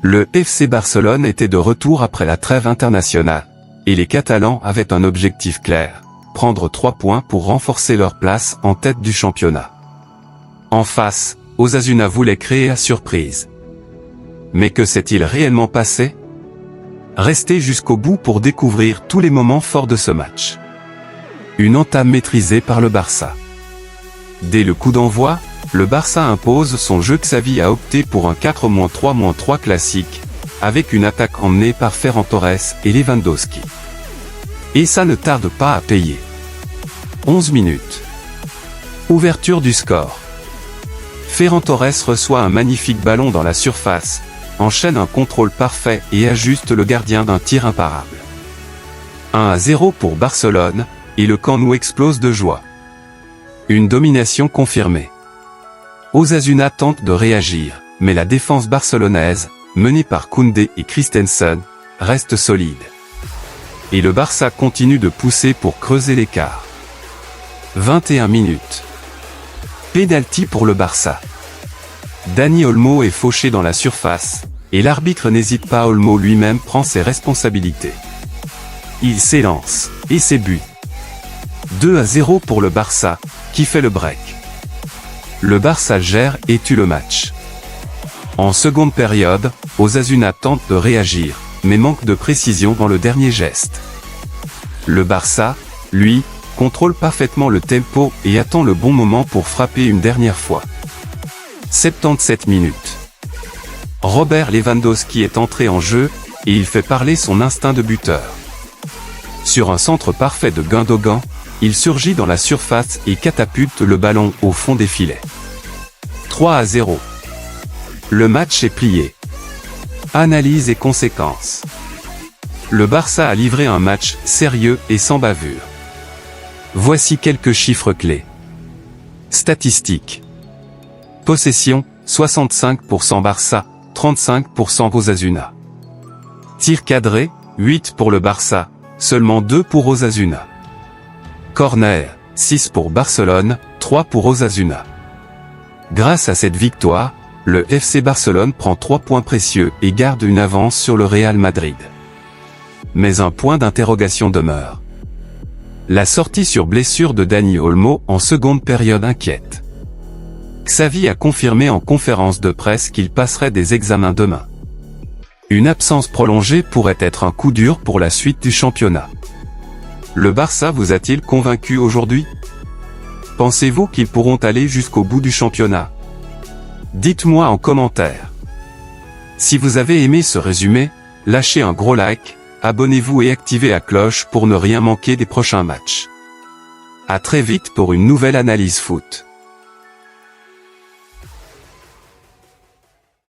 Le FC Barcelone était de retour après la trêve internationale, et les Catalans avaient un objectif clair, prendre 3 points pour renforcer leur place en tête du championnat. En face, Osasuna voulait créer la surprise. Mais que s'est-il réellement passé? Restez jusqu'au bout pour découvrir tous les moments forts de ce match. Une entame maîtrisée par le Barça. Dès le coup d'envoi, le Barça impose son jeu. Xavi a opté pour un 4-3-3 classique, avec une attaque emmenée par Ferran Torres et Lewandowski. Et ça ne tarde pas à payer. 11 minutes. Ouverture du score. Ferran Torres reçoit un magnifique ballon dans la surface, enchaîne un contrôle parfait et ajuste le gardien d'un tir imparable. 1-0 pour Barcelone, et le Camp Nou explose de joie. Une domination confirmée. Osasuna tente de réagir, mais la défense barcelonaise, menée par Koundé et Christensen, reste solide. Et le Barça continue de pousser pour creuser l'écart. 21 minutes. Pénalty pour le Barça. Dani Olmo est fauché dans la surface, et l'arbitre n'hésite pas. Olmo lui-même prend ses responsabilités. Il s'élance, et c'est but. 2-0 pour le Barça, qui fait le break. Le Barça gère et tue le match. En seconde période, Osasuna tente de réagir, mais manque de précision dans le dernier geste. Le Barça, lui, contrôle parfaitement le tempo et attend le bon moment pour frapper une dernière fois. 77 minutes. Robert Lewandowski est entré en jeu, et il fait parler son instinct de buteur. Sur un centre parfait de Gundogan, il surgit dans la surface et catapulte le ballon au fond des filets. 3-0. Le match est plié. Analyse et conséquences. Le Barça a livré un match sérieux et sans bavure. Voici quelques chiffres clés. Statistiques. Possession, 65% Barça, 35% Osasuna. Tir cadré, 8 pour le Barça, seulement 2 pour Osasuna. Corner, 6 pour Barcelone, 3 pour Osasuna. Grâce à cette victoire, le FC Barcelone prend 3 points précieux et garde une avance sur le Real Madrid. Mais un point d'interrogation demeure. La sortie sur blessure de Dani Olmo en seconde période inquiète. Xavi a confirmé en conférence de presse qu'il passerait des examens demain. Une absence prolongée pourrait être un coup dur pour la suite du championnat. Le Barça vous a-t-il convaincu aujourd'hui? Pensez-vous qu'ils pourront aller jusqu'au bout du championnat? Dites-moi en commentaire. Si vous avez aimé ce résumé, lâchez un gros like, abonnez-vous et activez la cloche pour ne rien manquer des prochains matchs. À très vite pour une nouvelle analyse foot.